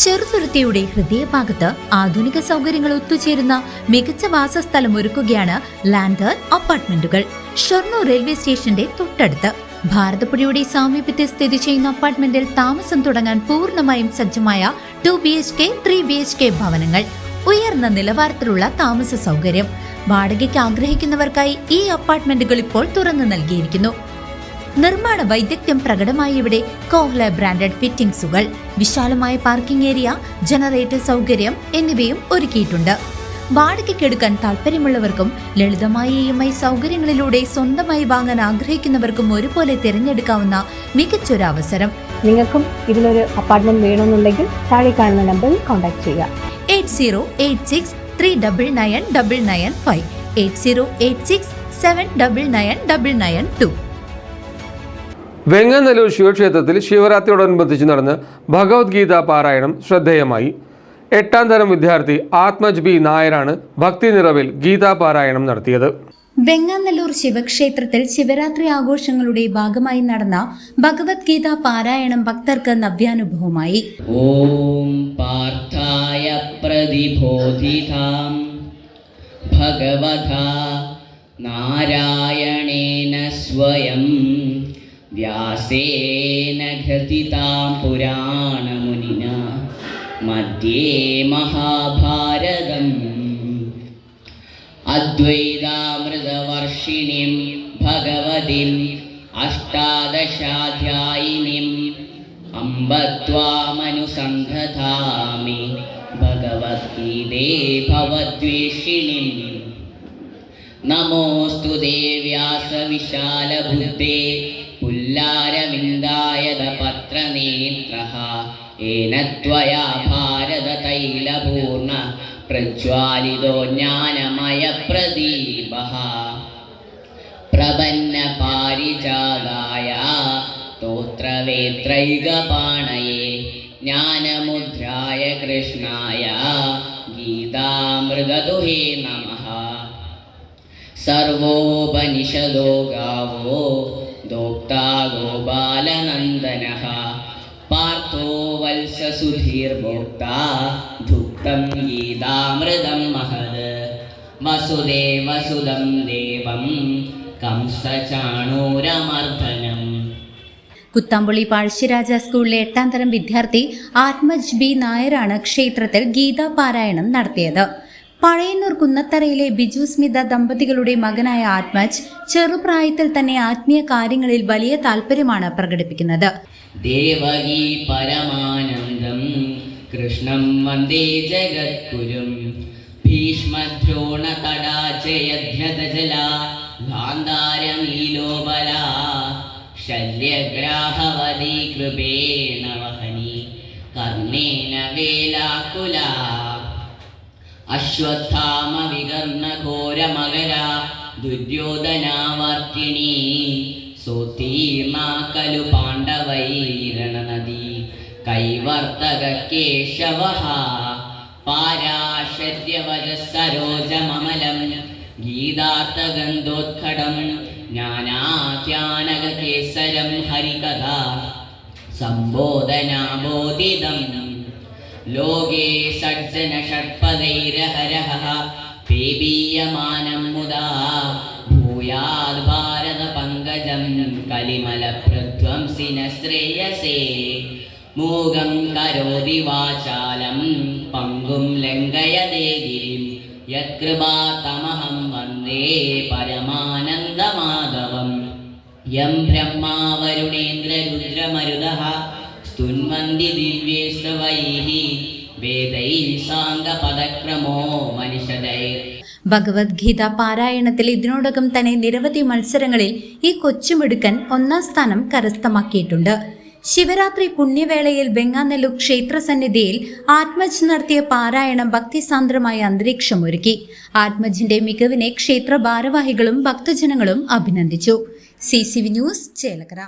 ചെറുതുരുത്തിയുടെ ഹൃദയഭാഗത്ത് ആധുനിക സൗകര്യങ്ങൾ ഒത്തുചേരുന്ന മികച്ച വാസസ്ഥലം ഒരുക്കുകയാണ് ലാൻഡേൺ അപ്പാർട്ട്മെന്റുകൾ. ഷൊർണൂർ റെയിൽവേ സ്റ്റേഷന്റെ തൊട്ടടുത്ത് ഭാരതപ്പുഴയുടെ സാമീപ്യത്തിൽ സ്ഥിതി ചെയ്യുന്ന അപ്പാർട്ട്മെന്റിൽ താമസം തുടങ്ങാൻ പൂർണ്ണമായും സജ്ജമായ 2 BHK 3 BHK ഭവനങ്ങൾ, ഉയർന്ന നിലവാരത്തിലുള്ള താമസ സൗകര്യം. വാടകയ്ക്ക് ആഗ്രഹിക്കുന്നവർക്കായി ഈ അപ്പാർട്ട്മെന്റുകൾ ഇപ്പോൾ തുറന്നു നൽകിയിരിക്കുന്നു. നിർമ്മാണ വൈദഗ്ധ്യം പ്രകടമായ ഇവിടെ കോഹ്ല ബ്രാൻഡഡ് ഫിറ്റിംഗ്സുകൾ, വിശാലമായ പാർക്കിംഗ് ഏരിയ, ജനറേറ്റർ സൗകര്യം എന്നിവയും ഒരുക്കിയിട്ടുണ്ട്. വാടകയ്ക്കെടുക്കാൻ താല്പര്യമുള്ളവർക്കും ലളിതമായ EMI സൗകര്യങ്ങളിലൂടെ സ്വന്തമായി വാങ്ങാൻ ആഗ്രഹിക്കുന്നവർക്കും ഒരുപോലെ തിരഞ്ഞെടുക്കാവുന്ന മികച്ചൊരു അവസരം. നിങ്ങൾക്കും ഇതിലൊരു അപ്പാർട്ട്മെന്റ് വേണമെന്നുണ്ടെങ്കിൽ താഴെ കാണുന്ന നമ്പറിൽ കോൺടാക്ട് ചെയ്യുക. 8086399995, 8086799992. വെങ്ങാനല്ലൂർ ശിവക്ഷേത്രത്തിൽ ശിവരാത്രിയോടനുബന്ധിച്ച് നടന്ന ഭഗവത്ഗീത പാരായണം ശ്രദ്ധേയമായി. 8ാം തരം വിദ്യാർത്ഥി ആത്മജ് ബി നായരാണ് ഭക്തി നിറവിൽ ഗീതാ പാരായണം നടത്തിയത്. വെങ്ങാനല്ലൂർ ശിവക്ഷേത്രത്തിൽ ശിവരാത്രി ആഘോഷങ്ങളുടെ ഭാഗമായി നടന്ന ഭഗവത്ഗീത പാരായണം ഭക്തർക്ക് നവ്യാനുഭവമായി. ഓം പാർത്ഥായ പ്രതിബോധിതാം ഭഗവതാ നാരായണേന സ്വയം വ്യാസേന ഘൃതിതാം പുരാണമുനിന മധ്യേ മഹാഭാരതം അദ്വൈതാമൃതവർഷിണീം ഭഗവതീം അഷ്ടാദശാധ്യായിനീം അംബ ത്വാമനുസന്ധതാമി ഭഗവദ്ഗീതേ ഭവദ്വേഷിണീം. നമോസ്തു ദേവ്യാസ വിശാലബുദ്ധേ പുല്ലാരവിന്ദായത പത്രനേത്രഃ ഏന ത്വയാ ഭാരത തൈലപൂർണ പ്രജ്വാലിതോ ജ്ഞാനമയ പ്രദീപഃ. പ്രപന്ന പാരിജാതായ സ്തോത്രവേത്രൈകപാണയേ ജ്ഞാനമുദ്രായ കൃഷ്ണായ ഗീതാമൃതദുഹേ നമഃ. സർവോപനിഷദോ ഗാവോ ദോക്താ ഗോപാലനന്ദനഃ പാർത്ഥോ വത്സസുധീർഭോക്താ ഭുക്തം ഗീതാമൃതം മഹത്. വസുദേവസുതം ദേവം കംസചാണൂരമർദ്ദനം. കുത്താമ്പുള്ളി പഴശ്ശിരാജ സ്കൂളിലെ 8ാം തരം വിദ്യാർത്ഥി ആത്മജ് ബി നായരാണ് ക്ഷേത്രത്തിൽ ഗീതാ പാരായണം നടത്തിയത്. പഴയന്നൂർ കുന്നത്തറയിലെ ബിജു സ്മിത ദമ്പതികളുടെ മകനായ ആത്മജ് ചെറുപ്രായത്തിൽ തന്നെ ആത്മീയ കാര്യങ്ങളിൽ വലിയ താല്പര്യമാണ് പ്രകടിപ്പിക്കുന്നത്. ദേവകീ പരമാനന്ദം കൃഷ്ണം വന്ദേ ജഗദ്ഗുരും. ഭീഷ്മദ്രോണതടാചയധ്യതജലാ ഗാന്ധാരമീലോബലാ ശല്യഗ്രാഹവതി കൃപേണ വഹനി കർണേന വേലാകുലാ. അശ്വത്ഥാമ വികർണ ഘോരമകരാ ദുര്യോധനാവർത്തിണീ സോത്തീർണാ കലു പാണ്ഡവൈരണനദി കൈവർത്തക കേശവഃ. പാരാശര്യവജസരോജമമലം ഗീതാർത്ഥഗന്ധോത്കടം ജ്ഞാനാഖ്യാനകേസരം ഹരികഥാ സംബോധനാബോധിതം. ലോകേ ഷഡ്ജന ഷഡ്പദൈരഹരഃ പേബീയമാനം മുദാ ഭൂയാദ് ഭാരത പങ്കജം കലിമലപ്രധ്വംസിന ശ്രേയസേ. മൂകം കരോതി വാചാലം പങ്കും ലംഘയതേ ഗിരിം യത്കൃപാതമഹം വന്ദേ പരമാനന്ദമാധവം. യം ബ്രഹ്മാ വരുണേന്ദ്രരുദ്രമരുതഃ സ്തുന്വന്തി ദിവ്യേസ്തവൈഃ വേദൈഃ സാംഗപദക്രമോ മനിഷദൈർ. ഭഗവത്ഗീത പാരായണത്തിൽ ഇതിനോടകം തന്നെ നിരവധി മത്സരങ്ങളിൽ ഈ കൊച്ചുമിടുക്കൻ 1ാം സ്ഥാനം കരസ്ഥമാക്കിയിട്ടുണ്ട്. ശിവരാത്രി പുണ്യവേളയിൽ വെങ്ങാനല്ലൂർ ക്ഷേത്ര സന്നിധിയിൽ ആത്മജ് നടത്തിയ പാരായണം ഭക്തിസാന്ദ്രമായ അന്തരീക്ഷമൊരുക്കി. ആത്മജിന്റെ മികവിനെ ക്ഷേത്ര ഭാരവാഹികളും ഭക്തജനങ്ങളും അഭിനന്ദിച്ചു. CCV news, Chelakkara.